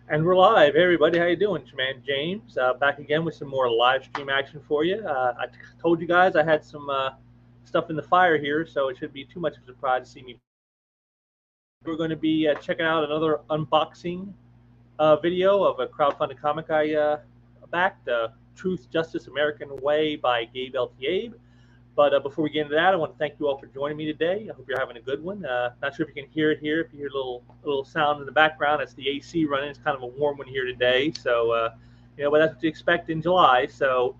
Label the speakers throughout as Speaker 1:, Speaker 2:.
Speaker 1: And we're live. Hey everybody, how you doing? It's your man James, back again with some more live stream action for you. I told you guys I had some stuff in the fire here, so it should be too much of a surprise to see me. We're going to be checking out another unboxing video of a crowdfunded comic I backed, Truth, Justice, American Way by Gabe Eltaeb. But before we get into that, I want to thank you all for joining me today. I hope you're having a good one. Not sure if you can hear it here. If you hear a little sound in the background, that's the AC running. It's kind of a warm one here today. So, but that's what you expect in July. So,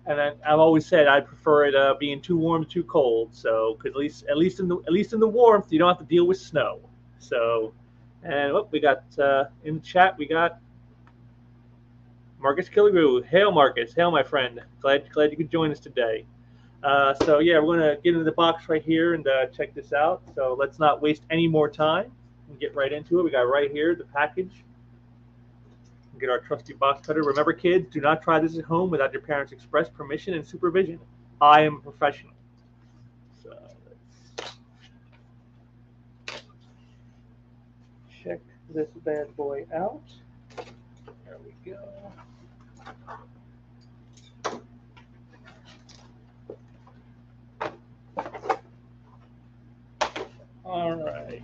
Speaker 1: and I've always said I prefer it being too warm, too cold. So, because at least in the warmth, you don't have to deal with snow. So, and what we got in the chat, we got Marcus Killigrew. Hail, Marcus. Hail, my friend. Glad you could join us today. So yeah, we're going to get into the box right here and check this out. So let's not waste any more time and get right into it. We got right here the package. Get our trusty box cutter. Remember, kids, do not try this at home without your parents' express permission and supervision. I am a professional. So let's check this bad boy out. There we go. All right.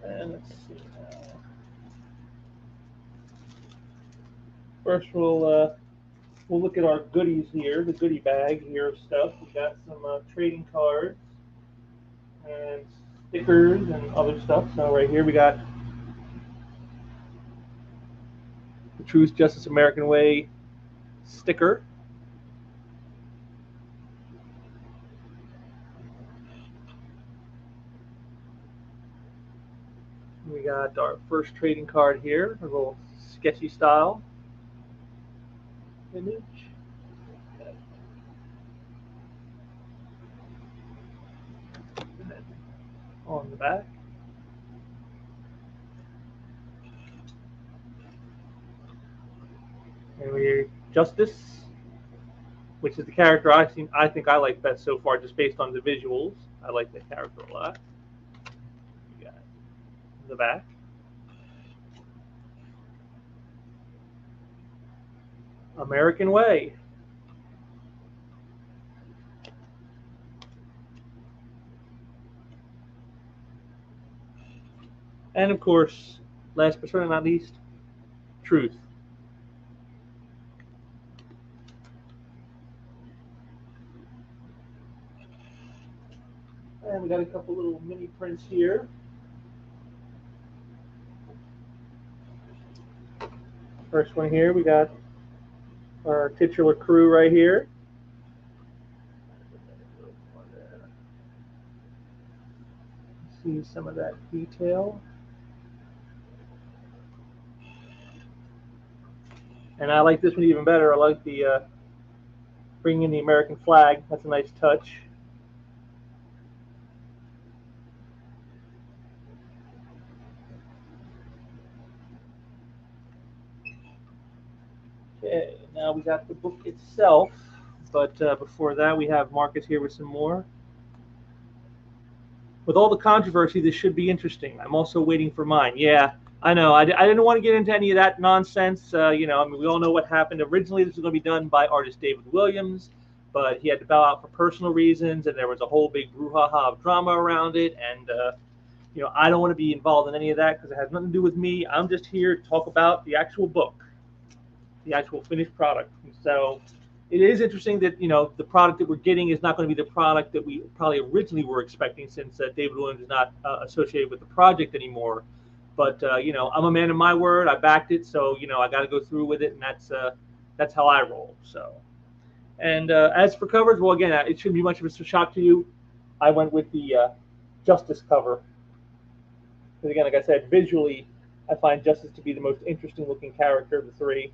Speaker 1: And let's see now. First, we'll look at our goodies here, the goodie bag here of stuff. We got some trading cards and stickers and other stuff. So right here we got the Truth, Justice, American Way sticker. We got our first trading card here, a little sketchy style image. And then on the back. And we Justice, which is the character I think I like best so far, just based on the visuals. I like that character a lot. We got the back. American Way. And of course, last but certainly not least, Truth. And we got a couple little mini prints here. First one here, we got our titular crew right here. See some of that detail. And I like this one even better. I like the bringing in the American flag. That's a nice touch. Okay, now we got the book itself. But before that, we have Marcus here with some more. With all the controversy, this should be interesting. I'm also waiting for mine. Yeah, I know. I didn't want to get into any of that nonsense. I mean, we all know what happened. Originally, this was going to be done by artist David Williams, but he had to bow out for personal reasons, and there was a whole big brouhaha of drama around it. And I don't want to be involved in any of that because it has nothing to do with me. I'm just here to talk about the actual book, the actual finished product. And so it is interesting that the product that we're getting is not going to be the product that we probably originally were expecting, since David Williams is not associated with the project anymore. But I'm a man of my word. I backed it, so I got to go through with it, and that's how I roll. So, and as for covers, well, again, it shouldn't be much of a shock to you. I went with the Justice cover because, again, like I said, visually, I find Justice to be the most interesting looking character of the three.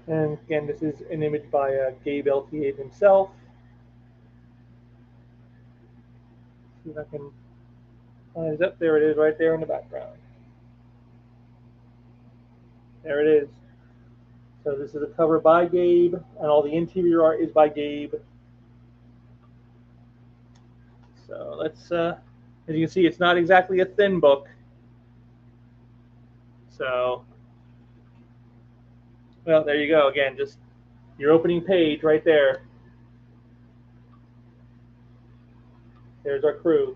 Speaker 1: And again, this is an image by Gabe Eltaeb himself. See if I can find it up. There it is, right there in the background. There it is. So this is a cover by Gabe, and all the interior art is by Gabe. So let's, as you can see, it's not exactly a thin book. So, well, there you go. Again, just your opening page right there. There's our crew.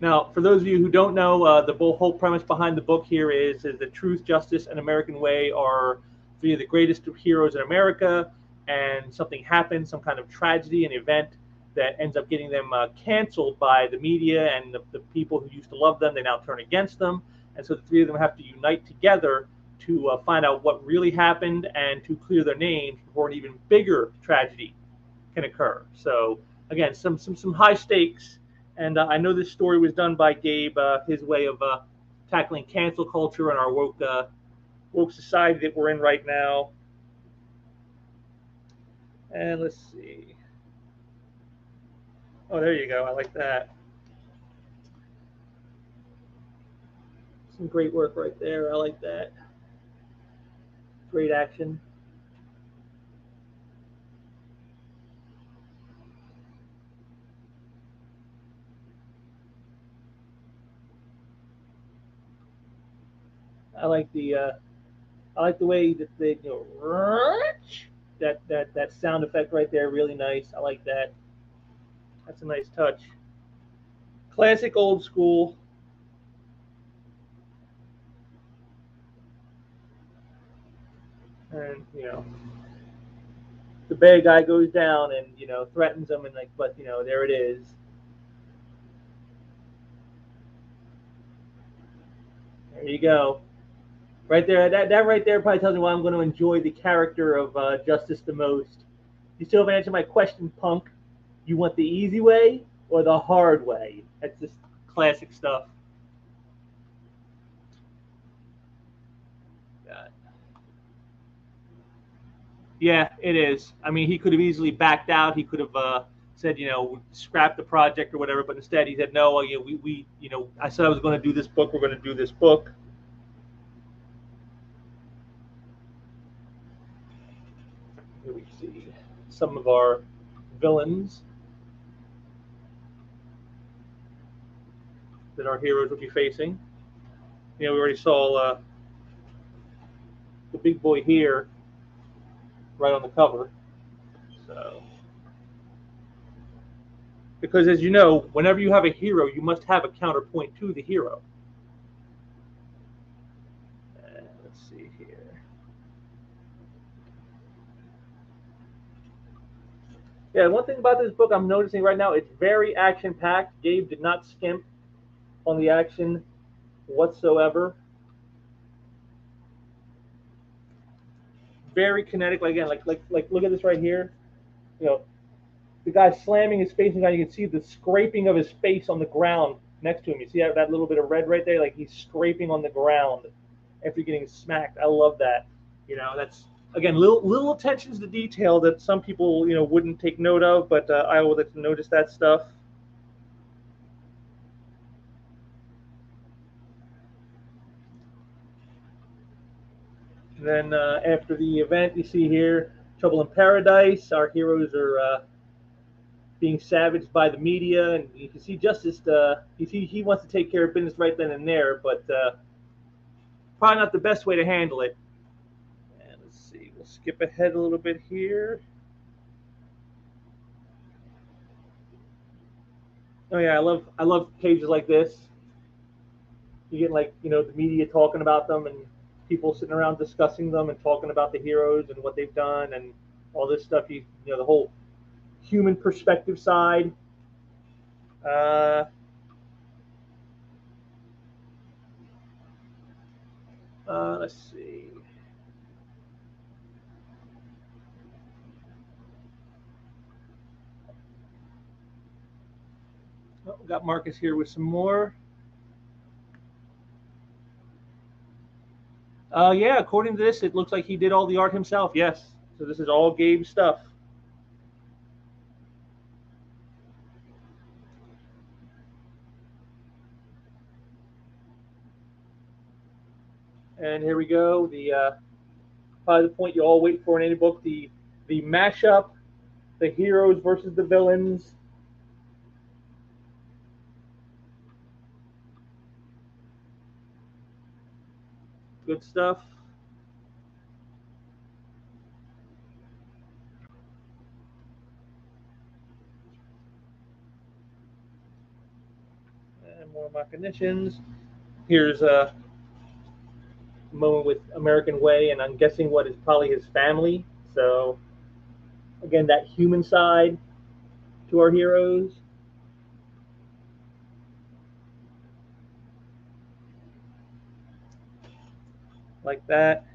Speaker 1: Now, for those of you who don't know, the whole premise behind the book here is that truth, justice, and American way are three of the greatest heroes in America, and something happens, some kind of tragedy, an event that ends up getting them canceled by the media and the people who used to love them. They now turn against them, and so the three of them have to unite together to find out what really happened and to clear their names before an even bigger tragedy can occur. So again, some high stakes. And I know this story was done by Gabe, his way of tackling cancel culture and our woke society that we're in right now. And let's see. Oh, there you go. I like that. Some great work right there. I like that. Great action. I like the way that they that sound effect right there. Really nice. I like that. That's a nice touch. Classic old school. And the bad guy goes down and threatens them, and but there it is. There you go. Right there, that right there probably tells me why I'm going to enjoy the character of Justice the most. You still haven't answered my question, punk. You want the easy way or the hard way? That's just classic stuff. Yeah, it is. I mean, he could have easily backed out. He could have said, scrap the project or whatever. But instead, he said, no. Well, I said I was going to do this book. We're going to do this book. Here we see some of our villains that our heroes will be facing. We already saw the big boy here right on the cover. So, because as you know, whenever you have a hero, you must have a counterpoint to the hero. Let's see here. Yeah, one thing about this book I'm noticing right now, it's very action-packed. Gabe did not skimp on the action whatsoever. Very kinetic. Again, like look at this right here. The guy slamming his face down. You can see the scraping of his face on the ground next to him. You see that little bit of red right there? Like he's scraping on the ground after getting smacked. I love that. That's again little attentions to detail that some people wouldn't take note of, but I will notice that stuff. And then after the event, you see here Trouble in Paradise. Our heroes are being savaged by the media, and you can see Justice. He wants to take care of business right then and there, but probably not the best way to handle it. And let's see, we'll skip ahead a little bit here. Oh yeah, I love pages like this. You get the media talking about them and people sitting around discussing them and talking about the heroes and what they've done and all this stuff. The whole human perspective side. Let's see. Oh, we got Marcus here with some more. Yeah, according to this, it looks like he did all the art himself. Yes. So this is all Gabe's stuff. And here we go. Probably the point you all wait for in any book, the mashup, the heroes versus the villains. good stuff. And more machinations. Here's a moment with American Way, and I'm guessing what is probably his family. So again, that human side to our heroes. Like that.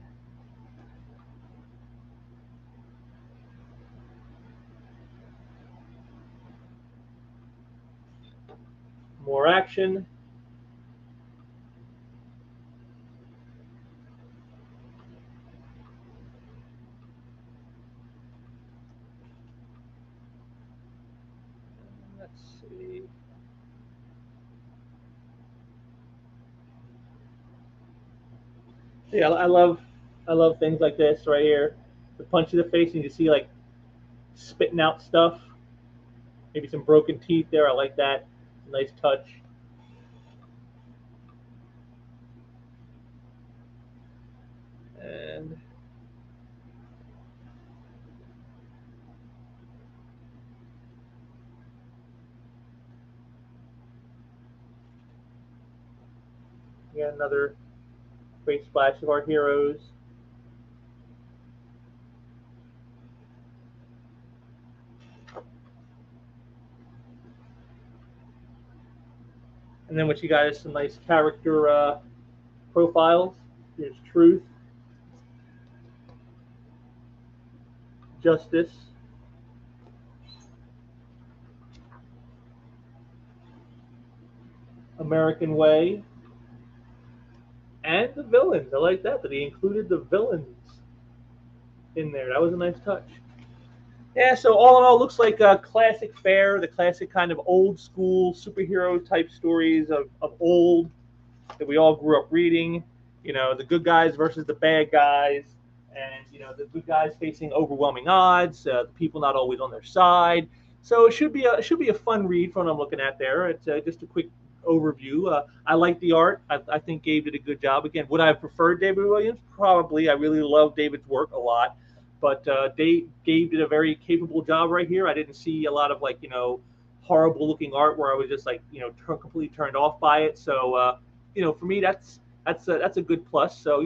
Speaker 1: More action. Let's see. Yeah, I love things like this right here. The punch to the face, and you see like spitting out stuff. Maybe some broken teeth there. I like that. Nice touch. And yeah, another great splash of our heroes. And then what you got is some nice character profiles. Here's Truth, Justice, American Way, and the villains. I like that he included the villains in there. That was a nice touch. Yeah, so all in all, looks like a classic fare, the classic kind of old school superhero type stories of old that we all grew up reading. You know, the good guys versus the bad guys, and you know the good guys facing overwhelming odds, the people not always on their side. So it should be a fun read from what I'm looking at there. It's just a quick overview. I like the art. I think Gabe did a good job. Again, would I have preferred David Williams? Probably. I really love David's work a lot. But Gabe did a very capable job right here. I didn't see a lot of like horrible looking art where I was just like completely turned off by it. So for me that's a good plus. So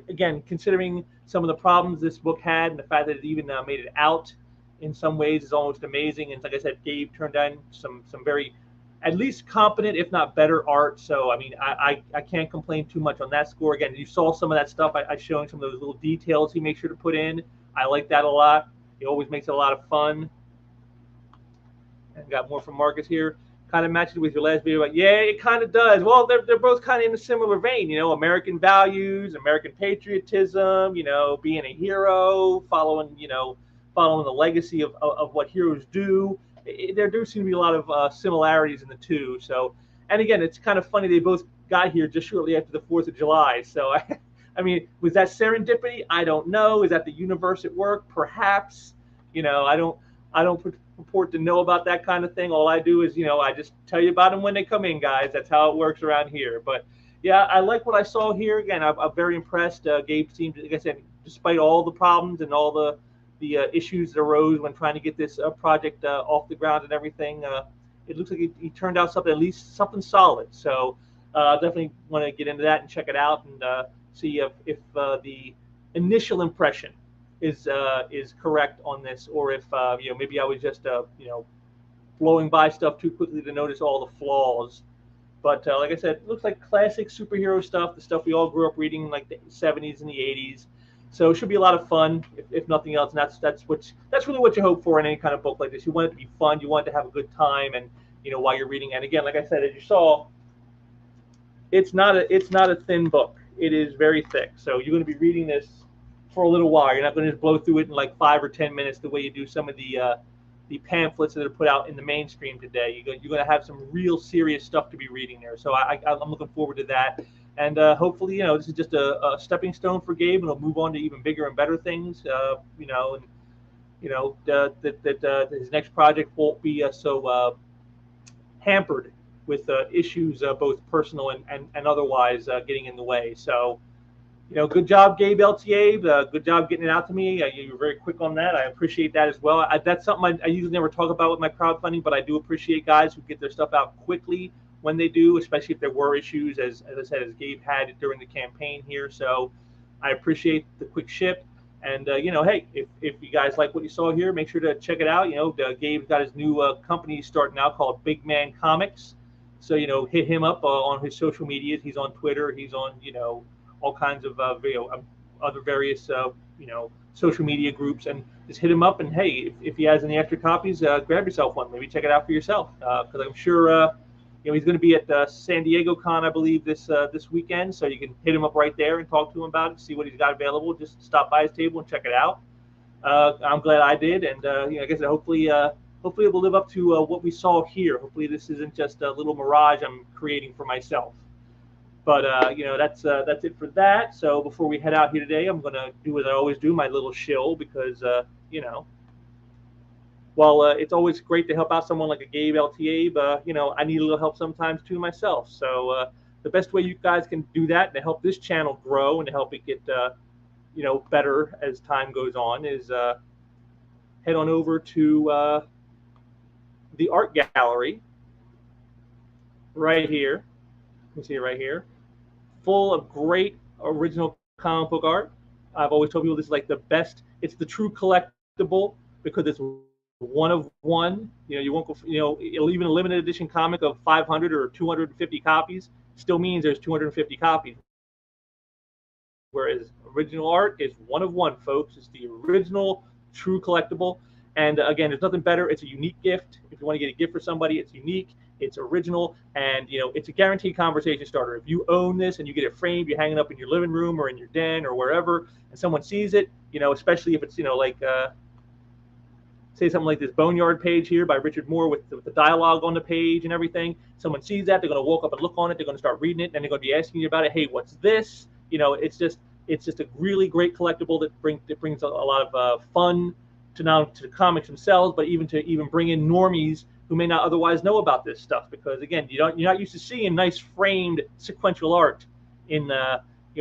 Speaker 1: again, considering some of the problems this book had and the fact that it even made it out in some ways is almost amazing. And like I said, Gabe turned in some very at least competent, if not better art. So I mean, I can't complain too much on that score. Again, you saw some of that stuff. I showing some of those little details he makes sure to put in. I like that a lot. He always makes it a lot of fun. And got more from Marcus here. Kind of matches with your last video, but yeah, it kind of does. Well, they're both kind of in a similar vein, American values, American patriotism, being a hero, following the legacy of what heroes do. There do seem to be a lot of similarities in the two. So, and again, it's kind of funny they both got here just shortly after the 4th of July. So, I mean, was that serendipity? I don't know. Is that the universe at work? Perhaps. I don't purport to know about that kind of thing. All I do is, I just tell you about them when they come in, guys. That's how it works around here. But yeah, I like what I saw here. Again, I'm very impressed. Gabe seemed, like I said, despite all the problems and all the issues that arose when trying to get this project off the ground and everything, it looks like he turned out something, at least something solid. So definitely want to get into that and check it out and see if the initial impression is correct on this, or if maybe I was just blowing by stuff too quickly to notice all the flaws. But like I said, it looks like classic superhero stuff, the stuff we all grew up reading like the 70s and the 80s. So it should be a lot of fun, if nothing else. And that's really what you hope for in any kind of book like this. You want it to be fun. You want it to have a good time, and while you're reading. And again, like I said, as you saw, it's not a thin book. It is very thick. So you're going to be reading this for a little while. You're not going to just blow through it in like 5 or 10 minutes the way you do some of the pamphlets that are put out in the mainstream today. You're going to have some real serious stuff to be reading there. So I'm looking forward to that. And hopefully, this is just a stepping stone for Gabe, and he'll move on to even bigger and better things. That his next project won't be so hampered with issues both personal and otherwise getting in the way. So, Good job, Gabe Eltaeb. Good job getting it out to me. You were very quick on that. I appreciate that as well. That's something I usually never talk about with my crowdfunding, but I do appreciate guys who get their stuff out quickly when they do, especially if there were issues, as I said, as Gabe had it during the campaign here. So I appreciate the quick ship. And, hey, if you guys like what you saw here, make sure to check it out. Gabe's got his new company starting out called Big Man Comics. So, hit him up on his social medias. He's on Twitter. He's on, all kinds of other various social media groups, and just hit him up. And hey, if he has any extra copies, grab yourself one. Maybe check it out for yourself, because I'm sure he's going to be at San Diego Con, I believe, this weekend. So you can hit him up right there and talk to him about it, see what he's got available. Just stop by his table and check it out. I'm glad I did, and like I said, hopefully it will live up to what we saw here. Hopefully this isn't just a little mirage I'm creating for myself. But that's it for that. So before we head out here today, I'm gonna do what I always do, my little shill, because while it's always great to help out someone like a Gabe Eltaeb, I need a little help sometimes too myself. So the best way you guys can do that and to help this channel grow and to help it get better as time goes on is head on over to the art gallery right here. You can see it right here, full of great original comic book art. I've always told people this is like the best. It's the true collectible because it's one of one. You won't go. Even a limited edition comic of 500 or 250 copies still means there's 250 copies. Whereas original art is one of one, folks. It's the original true collectible. And again, there's nothing better. It's a unique gift. If you want to get a gift for somebody, it's unique. It's original, and it's a guaranteed conversation starter. If you own this and you get it framed, you hang it up in your living room or in your den or wherever, and someone sees it, especially if it's like say something like this Boneyard page here by Richard Moore with the dialogue on the page and everything. Someone sees that, they're going to walk up and look on it, they're going to start reading it, and they're going to be asking you about it. Hey, what's this? It's just a really great collectible that brings a lot of fun to the comics themselves, but even bring in normies who may not otherwise know about this stuff, because again, you're not used to seeing nice framed sequential art in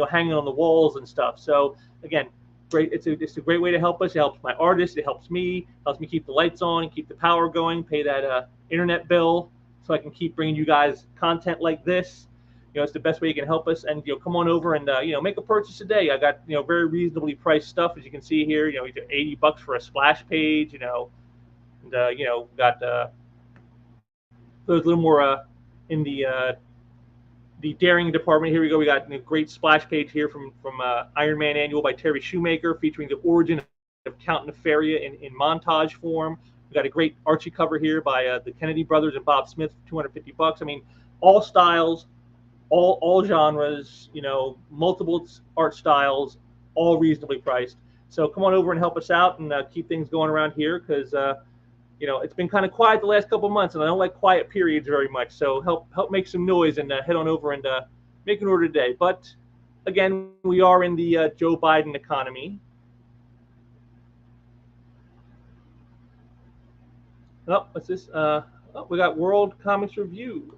Speaker 1: hanging on the walls and stuff. So again, great. It's a great way to help us. It helps my artists. It helps me keep the lights on and keep the power going. Pay that internet bill so I can keep bringing you guys content like this. It's the best way you can help us. And come on over and make a purchase today. I got very reasonably priced stuff, as you can see here. You get $80 for a splash page. And got there's a little more in the daring department. Here we go. We got a great splash page here from Iron Man Annual by Terry Shoemaker, featuring the origin of Count Nefaria in montage form. We got a great Archie cover here by the Kennedy brothers and Bob Smith, $250. I mean, all styles, all genres, multiple art styles, all reasonably priced. So come on over and help us out and keep things going around here, because it's been kind of quiet the last couple of months, and I don't like quiet periods very much. So help make some noise and head on over and make an order today. But again, we are in the Joe Biden economy. Oh, what's this? We got World Comics Review.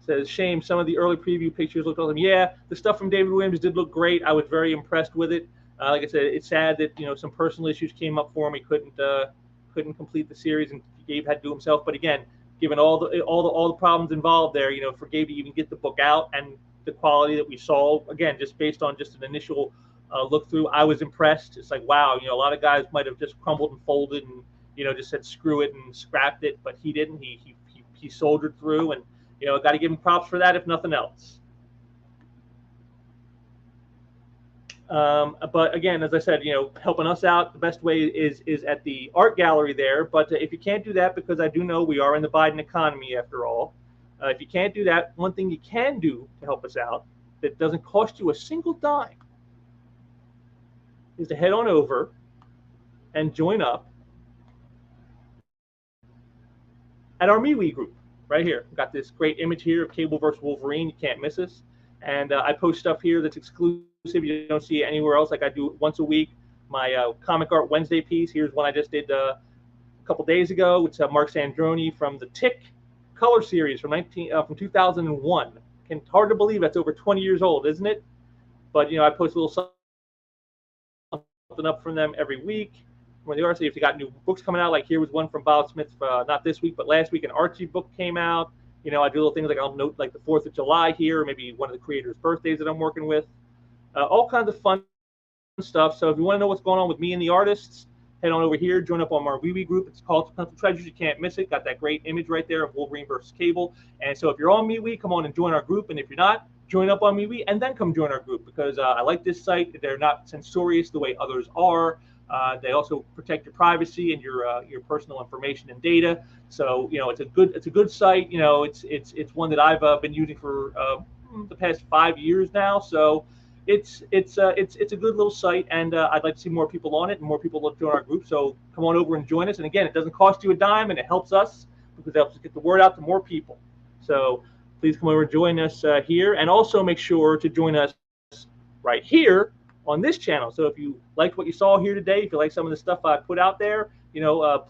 Speaker 1: It says, shame some of the early preview pictures looked awesome. Yeah, the stuff from David Williams did look great. I was very impressed with it. Like I said, it's sad that some personal issues came up for him. He couldn't complete the series, and Gabe had to do himself. But again, given all the problems involved there, for Gabe to even get the book out and the quality that we saw, again, just based on just an initial look through, I was impressed. It's like, wow, a lot of guys might have just crumbled and folded and just said screw it and scrapped it, but he didn't. He soldiered through, and got to give him props for that, if nothing else. But again, as I said, helping us out, the best way is at the art gallery there. But if you can't do that, because I do know we are in the Biden economy after all, if you can't do that, one thing you can do to help us out that doesn't cost you a single dime is to head on over and join up at our MeWe group right here. We've got this great image here of Cable versus Wolverine. You can't miss us. And I post stuff here that's exclusive. You don't see it anywhere else. Like I do once a week. My Comic Art Wednesday piece. Here's one I just did a couple days ago. It's Mark Sandroni from the Tick color series from 2001. Hard to believe that's over 20 years old, isn't it? But I post a little something up from them every week. When they are, say if you got new books coming out, like here was one from Bob Smith, not this week, but last week, an Archie book came out. I do little things like I'll note like the 4th of July here, or maybe one of the creators' birthdays that I'm working with. All kinds of fun stuff. So if you want to know what's going on with me and the artists, head on over here, join up on our Wee group. It's called Pencil Treasures. You can't miss it. Got that great image right there of Wolverine versus Cable. And so if you're on MeWe, come on and join our group. And if you're not, join up on MeWe and then come join our group, because I like this site. They're not censorious the way others are. They also protect your privacy and your personal information and data. So it's a good site. It's one that I've been using for the past 5 years now. So it's a good little site, and I'd like to see more people on it and more people look join our group. So come on over and join us. And again, it doesn't cost you a dime, and it helps us because it helps us get the word out to more people. So please come over and join us here, and also make sure to join us right here on this channel. So if you liked what you saw here today, if you like some of the stuff I put out there,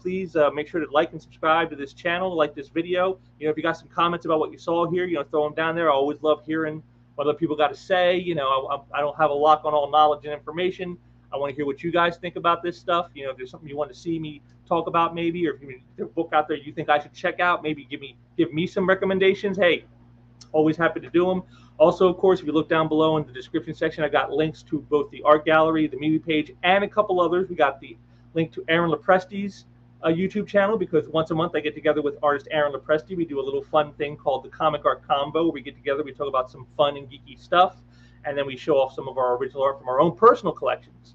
Speaker 1: please make sure to like and subscribe to this channel, like this video. If you got some comments about what you saw here, throw them down there. I always love hearing what other people got to say. I don't have a lock on all knowledge and information. I want to hear what you guys think about this stuff. If there's something you want to see me talk about, maybe, or if there's a book out there you think I should check out, maybe give me some recommendations. Hey, always happy to do them. Also, of course, if you look down below in the description section, I got links to both the art gallery, the MeWe page, and a couple others. We got the link to Aaron Lopresti's YouTube channel, because once a month I get together with artist Aaron Lopresti. We do a little fun thing called the Comic Art Combo, where we get together, we talk about some fun and geeky stuff, and then we show off some of our original art from our own personal collections.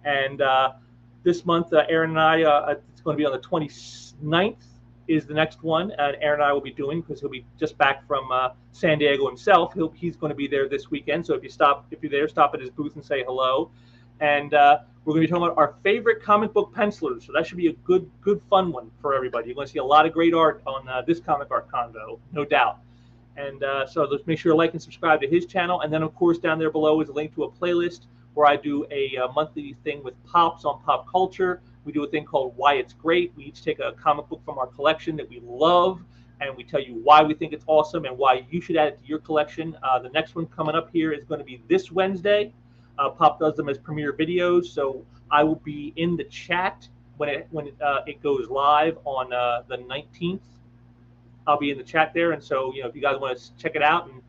Speaker 1: And this month, Aaron and I, it's going to be on the 29th is the next one, and Aaron and I will be doing, because he'll be just back from San Diego himself. He's going to be there this weekend. So if you're there, stop at his booth and say hello. And we're going to be talking about our favorite comic book pencilers. So that should be a good fun one for everybody. You're going to see a lot of great art on this Comic Art Convo, no doubt. And so let's make sure to like and subscribe to his channel. And then, of course, down there below is a link to a playlist where I do a monthly thing with Pops on pop culture. We do a thing called Why It's Great. We each take a comic book from our collection that we love, and we tell you why we think it's awesome and why you should add it to your collection. The next one coming up here is going to be this Wednesday. Pop does them as premiere videos, so I will be in the chat when it goes live on the 19th. I'll be in the chat there, and so if you guys want to check it out and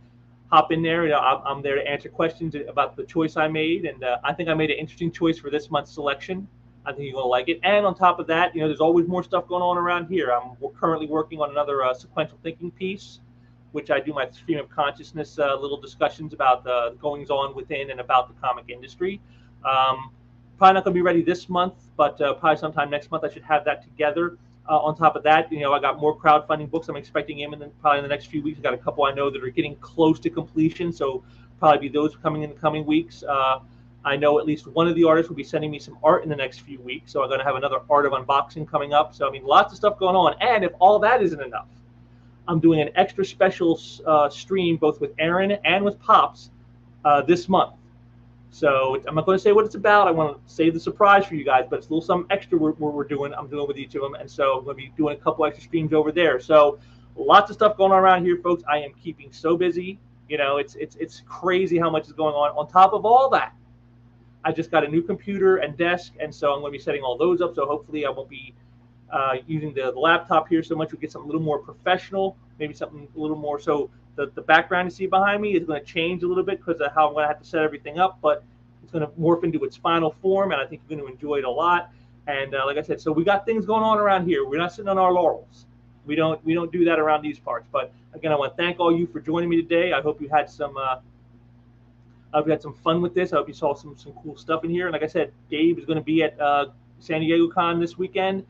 Speaker 1: hop in there, I'm there to answer questions about the choice I made, and I think I made an interesting choice for this month's selection. I think you're going to like it. And on top of that, there's always more stuff going on around here. We're currently working on another sequential thinking piece, which I do my stream of consciousness little discussions about the goings on within and about the comic industry. Probably not going to be ready this month, but probably sometime next month I should have that together. On top of that, I got more crowdfunding books I'm expecting probably in the next few weeks. I got a couple I know that are getting close to completion, so probably be those coming in the coming weeks. I know at least one of the artists will be sending me some art in the next few weeks, so I'm going to have another art of unboxing coming up. So, lots of stuff going on. And if all that isn't enough, I'm doing an extra special stream both with Aaron and with Pops this month. So I'm not going to say what it's about. I want to save the surprise for you guys, but it's a little something extra I'm doing with each of them. And so I'm going to be doing a couple extra streams over there. So lots of stuff going on around here, folks. I am keeping so busy. It's crazy how much is going on. On top of all that, I just got a new computer and desk, and so I'm going to be setting all those up. So hopefully I won't be using the laptop here so much. We'll get something a little more professional, maybe something a little more. So the background you see behind me is going to change a little bit because of how I'm going to have to set everything up, but it's going to morph into its final form, and I think you're going to enjoy it a lot. And like I said, so we got things going on around here. We're not sitting on our laurels. We don't do that around these parts. But again, I want to thank all you for joining me today. I hope you had some fun with this. I hope you saw some cool stuff in here. And like I said, Gabe is going to be at San Diego Con this weekend.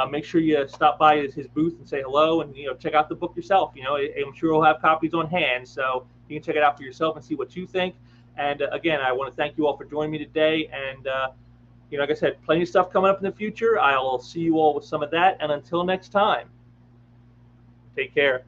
Speaker 1: Make sure you stop by his booth and say hello, and check out the book yourself. I'm sure he'll have copies on hand, so you can check it out for yourself and see what you think. And again, I want to thank you all for joining me today. And like I said, plenty of stuff coming up in the future. I'll see you all with some of that. And until next time, take care.